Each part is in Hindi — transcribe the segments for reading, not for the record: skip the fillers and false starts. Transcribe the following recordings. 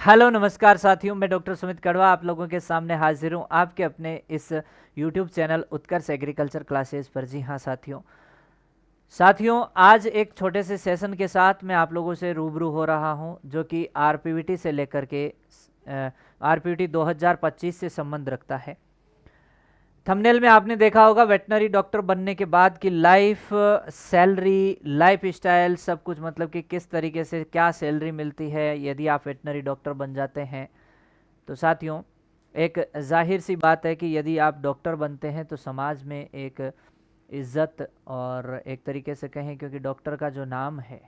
हेलो नमस्कार साथियों, मैं डॉक्टर सुमित कड़वा आप लोगों के सामने हाजिर हूँ आपके अपने इस यूट्यूब चैनल उत्कर्ष एग्रीकल्चर क्लासेस पर। जी हाँ साथियों, आज एक छोटे से सेशन के साथ मैं आप लोगों से रूबरू हो रहा हूँ जो कि आरपीवीटी से लेकर के आरपीवीटी 2025 से संबंध रखता है। थंबनेल में आपने देखा होगा वेटनरी डॉक्टर बनने के बाद की लाइफ, सैलरी, लाइफ स्टाइल सब कुछ, मतलब कि किस तरीके से क्या सैलरी मिलती है यदि आप वेटनरी डॉक्टर बन जाते हैं। तो साथियों, एक जाहिर सी बात है कि यदि आप डॉक्टर बनते हैं तो समाज में एक इज्जत और एक तरीके से कहें, क्योंकि डॉक्टर का जो नाम है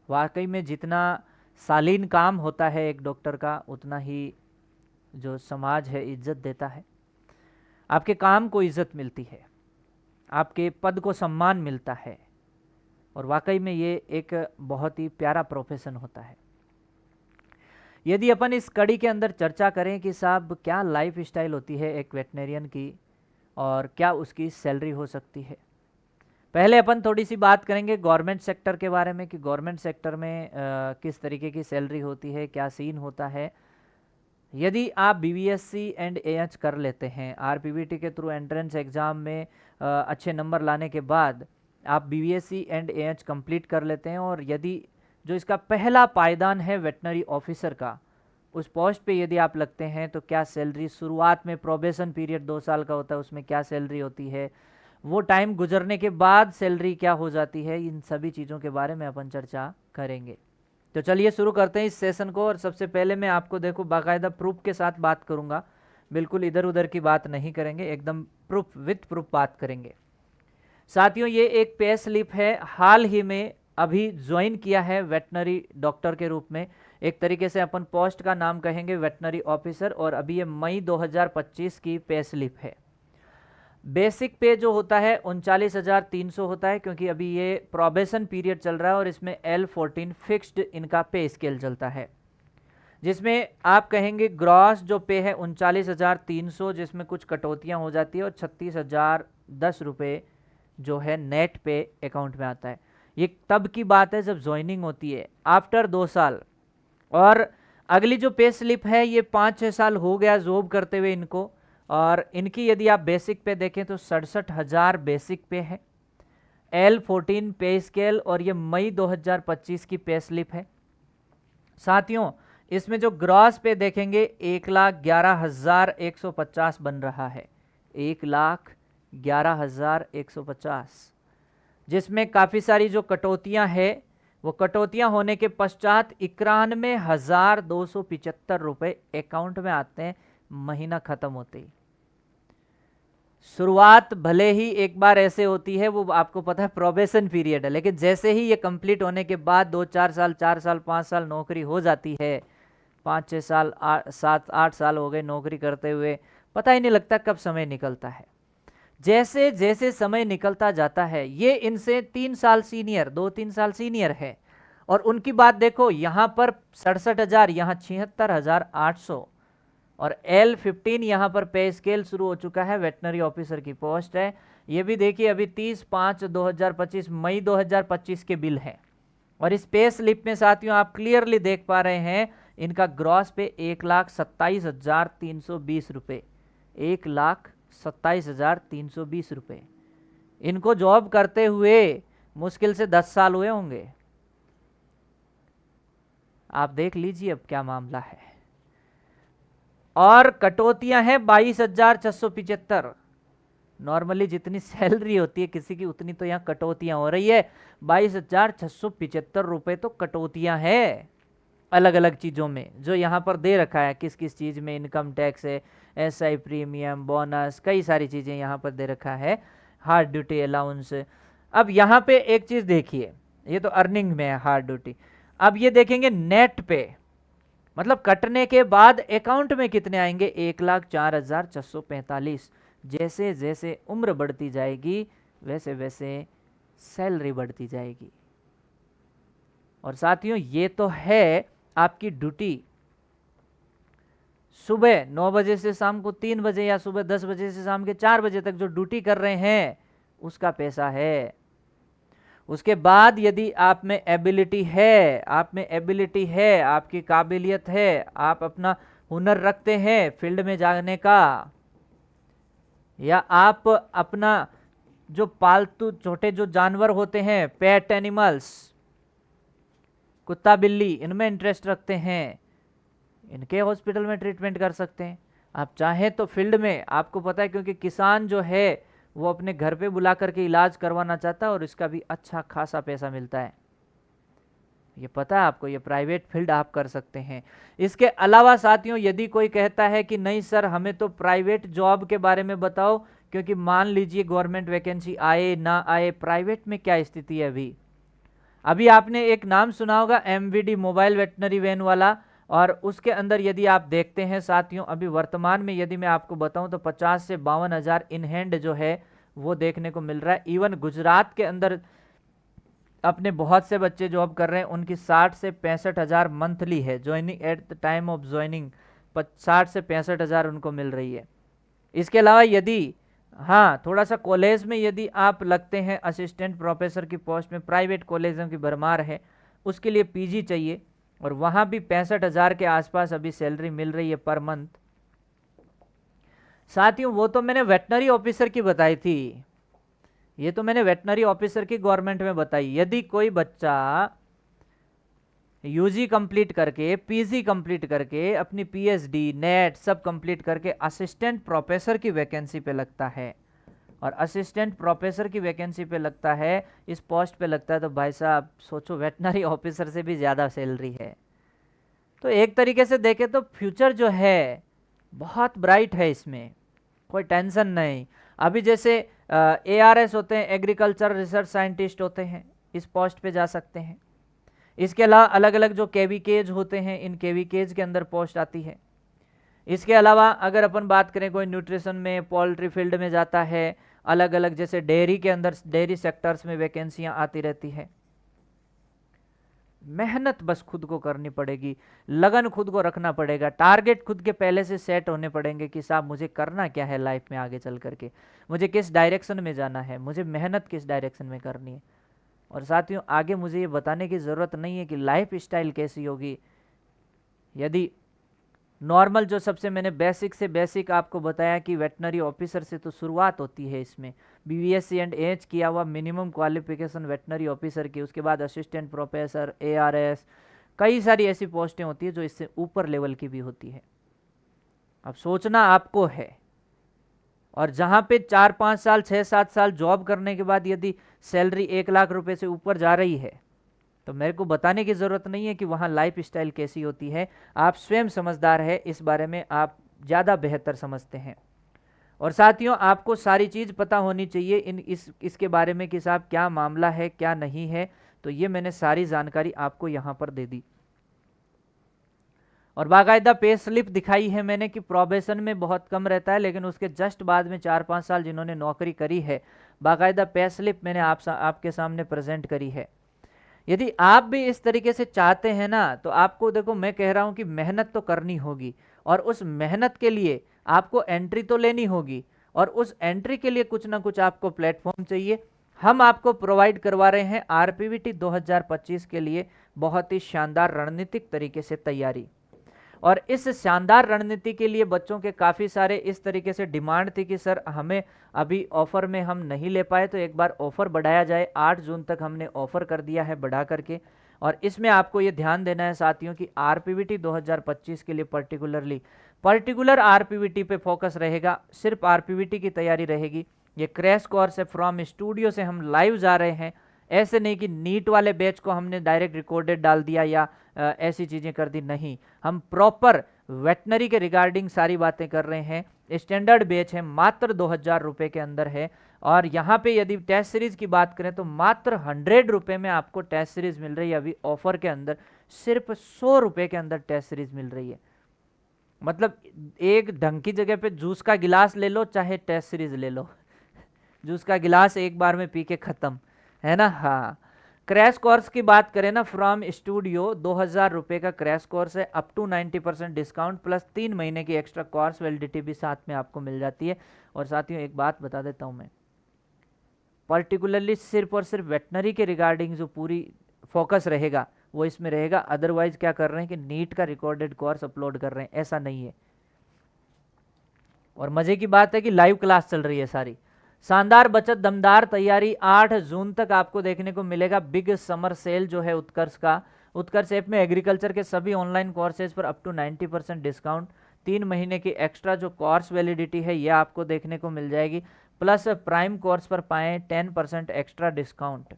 वाकई में जितना शालीन काम होता है एक डॉक्टर का, उतना ही जो समाज है इज्जत देता है। आपके काम को इज्जत मिलती है, आपके पद को सम्मान मिलता है, और वाकई में ये एक बहुत ही प्यारा प्रोफेशन होता है। यदि अपन इस कड़ी के अंदर चर्चा करें कि साहब क्या लाइफ स्टाइल होती है एक वेटनेरियन की और क्या उसकी सैलरी हो सकती है, पहले अपन थोड़ी सी बात करेंगे गवर्नमेंट सेक्टर के बारे में कि गवर्नमेंट सेक्टर में किस तरीके की सैलरी होती है, क्या सीन होता है। यदि आप बीबीएससी एंड एएच कर लेते हैं, आरपीवीटी के थ्रू एंट्रेंस एग्ज़ाम में अच्छे नंबर लाने के बाद आप बीबीएससी एंड एएच कंप्लीट कर लेते हैं, और यदि जो इसका पहला पायदान है वेटनरी ऑफिसर का, उस पोस्ट पे यदि आप लगते हैं तो क्या सैलरी शुरुआत में, प्रोबेशन पीरियड 2 साल का होता है, उसमें क्या सैलरी होती है, वो टाइम गुजरने के बाद सैलरी क्या हो जाती है, इन सभी चीज़ों के बारे में अपन चर्चा करेंगे। तो चलिए शुरू करते हैं इस सेशन को। और सबसे पहले मैं आपको देखो बाकायदा प्रूफ के साथ बात करूंगा, बिल्कुल इधर उधर की बात नहीं करेंगे, एकदम प्रूफ विथ प्रूफ बात करेंगे। साथियों, ये एक पे स्लिप है, हाल ही में अभी ज्वाइन किया है वेटनरी डॉक्टर के रूप में। एक तरीके से अपन पोस्ट का नाम कहेंगे वेटनरी ऑफिसर, और अभी ये मई 2025 की पे स्लिप है। बेसिक पे जो होता है 39,300 होता है, क्योंकि अभी ये प्रोबेशन पीरियड चल रहा है और इसमें L14 फिक्स्ड इनका पे स्केल चलता है, जिसमें आप कहेंगे ग्रॉस जो पे है 39,300, जिसमें कुछ कटौतियां हो जाती है, और 36,010 रुपये जो है नेट पे अकाउंट में आता है। ये तब की बात है जब ज्वाइनिंग होती है आफ्टर 2 साल। और अगली जो पे स्लिप है ये 5-6 साल हो गया जॉब करते हुए इनको, और इनकी यदि आप बेसिक पे देखें तो 67,000 बेसिक पे है, L14 पे स्केल, और ये मई 2025 की पे स्लिप है। साथियों, इसमें जो ग्रॉस पे देखेंगे 1,11,150 बन रहा है, 1,11,150, जिसमें काफ़ी सारी जो कटौतियां हैं, वो कटौतियां होने के पश्चात 91,275 रुपये अकाउंट में आते हैं महीना खत्म होते ही। शुरुआत भले ही एक बार ऐसे होती है, वो आपको पता है प्रोबेशन पीरियड है, लेकिन जैसे ही ये कंप्लीट होने के बाद 2-4 साल, 4 साल, 5 साल नौकरी हो जाती है, 5-6 साल, 7-8 साल हो गए नौकरी करते हुए, पता ही नहीं लगता कब समय निकलता है। जैसे जैसे समय निकलता जाता है, ये इनसे 3 साल सीनियर, 2-3 साल सीनियर है, और उनकी बात देखो, यहाँ पर 67,000, यहाँ 76,800, और L15 यहाँ पर पे स्केल शुरू हो चुका है, वेटनरी ऑफिसर की पोस्ट है। ये भी देखिए अभी 30/5/2025 मई 2025 के बिल हैं, और इस पे स्लिप में साथियों आप क्लियरली देख पा रहे हैं इनका ग्रॉस पे 1,27,320 रुपये, 1,27,320 रुपये। इनको जॉब करते हुए मुश्किल से 10 साल हुए होंगे। आप देख लीजिए अब क्या मामला है। और कटौतियां हैं 22,675। नॉर्मली जितनी सैलरी होती है किसी की, उतनी तो यहाँ कटौतियां हो रही है। 22,675 रुपये तो कटौतियां हैं अलग अलग चीज़ों में, जो यहाँ पर दे रखा है, किस किस चीज़ में इनकम टैक्स है, एसआई प्रीमियम, बोनस, कई सारी चीज़ें यहाँ पर दे रखा है, हार्ड ड्यूटी अलाउंस। अब यहाँ पे एक चीज़ देखिए, ये तो अर्निंग में है हार्ड ड्यूटी। अब ये देखेंगे नेट पे, मतलब कटने के बाद अकाउंट में कितने आएंगे, 1,04,645। जैसे जैसे उम्र बढ़ती जाएगी वैसे वैसे सैलरी बढ़ती जाएगी। और साथियों, ये तो है आपकी ड्यूटी, सुबह 9 बजे से शाम को 3 बजे, या सुबह 10 बजे से शाम के 4 बजे तक जो ड्यूटी कर रहे हैं उसका पैसा है। उसके बाद यदि आप में एबिलिटी है, आपकी काबिलियत है, आप अपना हुनर रखते हैं फील्ड में जाने का, या आप अपना जो पालतू छोटे जो जानवर होते हैं, पेट एनिमल्स, कुत्ता बिल्ली, इनमें इंटरेस्ट रखते हैं, इनके हॉस्पिटल में ट्रीटमेंट कर सकते हैं। आप चाहें तो फील्ड में, आपको पता है क्योंकि किसान जो है वो अपने घर पे बुला करके इलाज करवाना चाहता है और इसका भी अच्छा खासा पैसा मिलता है, ये पता है आपको, ये प्राइवेट फील्ड आप कर सकते हैं। इसके अलावा साथियों, यदि कोई कहता है कि नहीं सर हमें तो प्राइवेट जॉब के बारे में बताओ, क्योंकि मान लीजिए गवर्नमेंट वैकेंसी आए ना आए, प्राइवेट में क्या स्थिति है अभी आपने एक नाम सुना होगा एमवीडी, मोबाइल वेटनरी वैन वाला, और उसके अंदर यदि आप देखते हैं साथियों, अभी वर्तमान में यदि मैं आपको बताऊं तो 50 से 52 हजार इन हैंड जो है वो देखने को मिल रहा है। इवन गुजरात के अंदर अपने बहुत से बच्चे जॉब कर रहे हैं, उनकी 60 से 65 हजार मंथली है, joining at the time of joining 60 से 65 हजार उनको मिल रही है। इसके अलावा यदि हाँ थोड़ा सा कॉलेज में यदि आप लगते हैं असिस्टेंट प्रोफेसर की पोस्ट में, प्राइवेट कॉलेजों की भरमार है, उसके लिए पीजी चाहिए, और वहाँ भी 65 हजार के आसपास अभी सैलरी मिल रही है पर मंथ। साथियों वो तो मैंने वेटनरी ऑफिसर की बताई थी, ये तो मैंने वेटनरी ऑफिसर की गवर्नमेंट में बताई। यदि कोई बच्चा यूजी कंप्लीट करके, पीजी कंप्लीट करके, अपनी पीएचडी, नेट सब कंप्लीट करके असिस्टेंट प्रोफेसर की वैकेंसी पे लगता है, और असिस्टेंट प्रोफेसर की वैकेंसी पे लगता है, इस पोस्ट पे लगता है, तो भाई साहब सोचो वेटनरी ऑफिसर से भी ज़्यादा सैलरी है। तो एक तरीके से देखें तो फ्यूचर जो है बहुत ब्राइट है, इसमें कोई टेंशन नहीं। अभी जैसे एआरएस होते हैं, एग्रीकल्चर रिसर्च साइंटिस्ट होते हैं, इस पोस्ट पे जा सकते हैं। इसके अलावा अलग अलग जो केवीकेज होते हैं, इन केवीकेज के अंदर पोस्ट आती है। इसके अलावा अगर अपन बात करें कोई न्यूट्रिशन में, पोल्ट्री फील्ड में जाता है, अलग अलग जैसे डेयरी के अंदर, डेयरी सेक्टर्स में वैकेंसियां आती रहती है। मेहनत बस खुद को करनी पड़ेगी, लगन खुद को रखना पड़ेगा, टारगेट खुद के पहले से सेट होने पड़ेंगे कि साहब मुझे करना क्या है लाइफ में आगे चल करके, मुझे किस डायरेक्शन में जाना है, मुझे मेहनत किस डायरेक्शन में करनी है। और साथियों आगे मुझे ये बताने की ज़रूरत नहीं है कि लाइफ स्टाइल कैसी होगी। यदि नॉर्मल जो सबसे मैंने बेसिक से बेसिक आपको बताया कि वेटनरी ऑफिसर से तो शुरुआत होती है, इसमें बीवीएससी एंड एच किया हुआ मिनिमम क्वालिफिकेशन वेटनरी ऑफिसर की, उसके बाद असिस्टेंट प्रोफेसर, एआरएस, कई सारी ऐसी पोस्टें होती है जो इससे ऊपर लेवल की भी होती है। अब सोचना आपको है, और जहां पे 4-5 साल 6-7 साल जॉब करने के बाद यदि सैलरी 1 लाख रुपए से ऊपर जा रही है, तो मेरे को बताने की ज़रूरत नहीं है कि वहाँ लाइफ स्टाइल कैसी होती है। आप स्वयं समझदार है, इस बारे में आप ज़्यादा बेहतर समझते हैं। और साथियों आपको सारी चीज़ पता होनी चाहिए इसके बारे में कि साहब क्या मामला है क्या नहीं है, तो ये मैंने सारी जानकारी आपको यहाँ पर दे दी। और बाकायदा पे स्लिप दिखाई है मैंने कि प्रोबेशन में बहुत कम रहता है, लेकिन उसके जस्ट बाद में 4-5 साल जिन्होंने नौकरी करी है, बाकायदा पे स्लिप मैंने आपके सामने प्रेजेंट करी है। यदि आप भी इस तरीके से चाहते हैं ना, तो आपको देखो मैं कह रहा हूं कि मेहनत तो करनी होगी, और उस मेहनत के लिए आपको एंट्री तो लेनी होगी, और उस एंट्री के लिए कुछ ना कुछ आपको प्लेटफॉर्म चाहिए। हम आपको प्रोवाइड करवा रहे हैं आरपीवीटी 2025 के लिए बहुत ही शानदार रणनीतिक तरीके से तैयारी। और इस शानदार रणनीति के लिए बच्चों के काफ़ी सारे इस तरीके से डिमांड थी कि सर हमें अभी ऑफ़र में हम नहीं ले पाए, तो एक बार ऑफ़र बढ़ाया जाए। 8 जून तक हमने ऑफ़र कर दिया है बढ़ा करके, और इसमें आपको ये ध्यान देना है साथियों कि आरपीवीटी 2025 के लिए पर्टिकुलर आरपीवीटी पे फोकस रहेगा, सिर्फ आरपीवीटी की तैयारी रहेगी। ये क्रैश कोर्स है, फ्रॉम स्टूडियो से हम लाइव जा रहे हैं, ऐसे नहीं कि नीट वाले बैच को हमने डायरेक्ट रिकॉर्डेड डाल दिया या ऐसी चीज़ें कर दी, नहीं, हम प्रॉपर वेटनरी के रिगार्डिंग सारी बातें कर रहे हैं। स्टैंडर्ड बैच है, मात्र 2000 रुपये के अंदर है, और यहाँ पे यदि टेस्ट सीरीज की बात करें तो मात्र 100 रुपये में आपको टेस्ट सीरीज मिल रही है। अभी ऑफर के अंदर सिर्फ 100 रुपये के अंदर टेस्ट सीरीज मिल रही है। मतलब एक ढंग की जगह पे जूस का गिलास ले लो चाहे टेस्ट सीरीज ले लो जूस का गिलास एक बार में पी के खत्म, है ना। हाँ, क्रैश कोर्स की बात करें ना, फ्रॉम स्टूडियो 2000 रुपये का क्रैश कोर्स है, अप टू 90% डिस्काउंट, प्लस 3 महीने की एक्स्ट्रा कोर्स वैलिडिटी भी साथ में आपको मिल जाती है। और साथियों एक बात बता देता हूँ मैं, पर्टिकुलरली सिर्फ और सिर्फ वेटनरी के रिगार्डिंग जो पूरी फोकस रहेगा वो इसमें रहेगा। अदरवाइज क्या कर रहे हैं कि नीट का रिकॉर्डेड कोर्स अपलोड कर रहे हैं, ऐसा नहीं है। और मजे की बात है कि लाइव क्लास चल रही है सारी। शानदार बचत, दमदार तैयारी, 8 जून तक आपको देखने को मिलेगा बिग समर सेल जो है उत्कर्ष का। उत्कर्ष ऐप में एग्रीकल्चर के सभी ऑनलाइन कोर्सेज पर अप टू 90% डिस्काउंट, 3 महीने की एक्स्ट्रा जो कोर्स वैलिडिटी है ये आपको देखने को मिल जाएगी, प्लस प्राइम कोर्स पर पाएं 10% एक्स्ट्रा डिस्काउंट।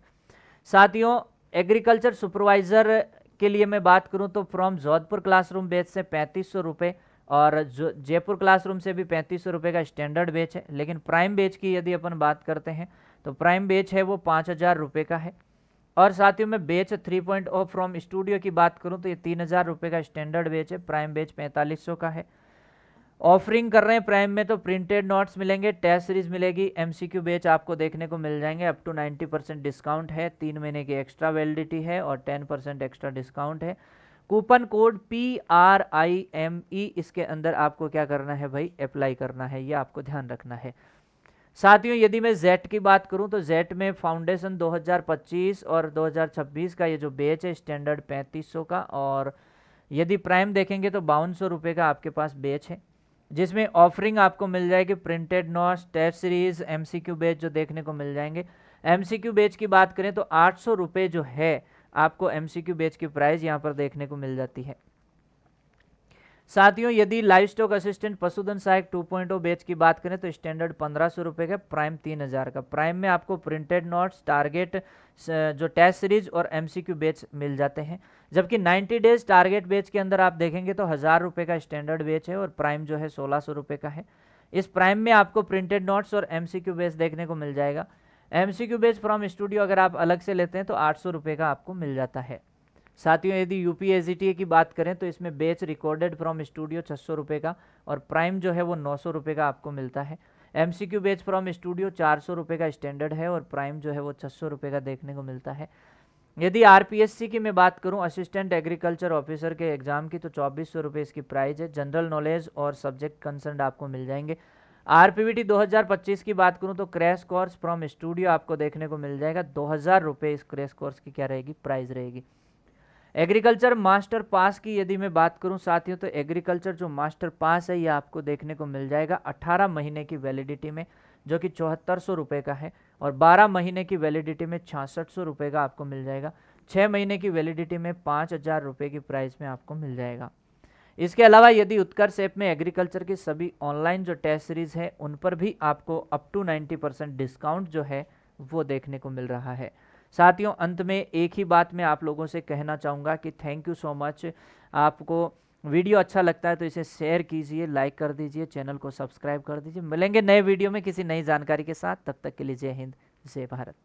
साथियों, एग्रीकल्चर सुपरवाइजर के लिए मैं बात करूं तो फ्रॉम जोधपुर क्लासरूम बैच से 3500 रुपये और जो जयपुर क्लासरूम से भी 3500 रुपये का स्टैंडर्ड बैच है। लेकिन प्राइम बैच की यदि अपन बात करते हैं तो प्राइम बैच है वो 5000 रुपये का है। और साथियों में बैच 3.0 फ्रॉम स्टूडियो की बात करूं तो ये 3000 रुपये का स्टैंडर्ड बैच है, प्राइम बैच 4500 का है। ऑफरिंग कर रहे हैं प्राइम में तो प्रिंटेड नोट्स मिलेंगे, टेस्ट सीरीज मिलेगी, एमसीक्यू बैच आपको देखने को मिल जाएंगे, अप टू 90% डिस्काउंट है, 3 महीने की एक्स्ट्रा वैलिडिटी है और 10% एक्स्ट्रा डिस्काउंट है। कूपन कोड PRIME इसके अंदर आपको क्या करना है भाई, अप्लाई करना है, ये आपको ध्यान रखना है। साथियों, यदि मैं जेट की बात करूं तो जेट में फाउंडेशन 2025 और 2026 का ये जो बैच है स्टैंडर्ड 3500 का, और यदि प्राइम देखेंगे तो 5200 रुपये का आपके पास बैच है, जिसमें ऑफरिंग आपको मिल जाएगी printed notes, test series, MCQ batch जो देखने को मिल जाएंगे। एमसीक्यू बैच की बात करें तो 800 रुपये जो है आपको एमसीक्यू बैच की प्राइस यहाँ पर देखने को मिल जाती है। साथियों, यदि लाइव स्टॉक असिस्टेंट पशुधन सहायक 2.0 बैच की बात करें तो स्टैंडर्ड 1500 रुपये का, प्राइम 3000 का। प्राइम में आपको प्रिंटेड नोट्स, टारगेट जो टेस्ट सीरीज और एमसीक्यू बैच मिल जाते हैं, जबकि 90 डेज टारगेट बैच के अंदर आप देखेंगे तो 1000 रुपये का स्टैंडर्ड बैच है और प्राइम जो है 1600 रुपये का है। इस प्राइम में आपको प्रिंटेड नोट्स और एमसीक्यू बैच देखने को मिल जाएगा। एमसीक्यू बैच फ्रॉम स्टूडियो अगर आप अलग से लेते हैं तो 800 रुपये का आपको मिल जाता है। साथियों, यदि यूपीएसजीटीए की बात करें तो इसमें बैच रिकॉर्डेड फ्रॉम स्टूडियो 600 रुपये का और प्राइम जो है वो 900 रुपये का आपको मिलता है। एमसीक्यू बैच फ्रॉम स्टूडियो 400 रुपये का स्टैंडर्ड है और प्राइम जो है वो 600 रुपये का देखने को मिलता है। यदि आरपीएससी की मैं बात करूं, असिस्टेंट एग्रीकल्चर ऑफिसर के एग्जाम की, तो 2400 रुपये इसकी प्राइस है। जनरल नॉलेज और सब्जेक्ट कंसर्न आपको मिल जाएंगे। आरपीवीटी 2025 की बात करूं तो क्रैश कोर्स फ्रॉम स्टूडियो आपको देखने को मिल जाएगा, 2000 रुपये इस क्रैश कोर्स की क्या रहेगी, प्राइस रहेगी। एग्रीकल्चर मास्टर पास की यदि मैं बात करूं साथियों तो एग्रीकल्चर जो मास्टर पास है ये आपको देखने को मिल जाएगा 18 महीने की वैलिडिटी में, जो कि 7400 रुपये का है, और 12 महीने की वैलिडिटी में 6600 रुपये का आपको मिल जाएगा। 6 महीने की वैलिडिटी में 5000 रुपये की प्राइस में आपको मिल जाएगा। इसके अलावा यदि उत्कर्ष ऐप में एग्रीकल्चर की सभी ऑनलाइन जो टेस्ट सीरीज है उन पर भी आपको अप टू 90% डिस्काउंट जो है वो देखने को मिल रहा है। साथियों, अंत में एक ही बात मैं आप लोगों से कहना चाहूँगा कि थैंक यू सो मच। आपको वीडियो अच्छा लगता है तो इसे शेयर कीजिए, लाइक कर दीजिए, चैनल को सब्सक्राइब कर दीजिए। मिलेंगे नए वीडियो में किसी नई जानकारी के साथ, तब तक के लिए जय हिंद, जय भारत।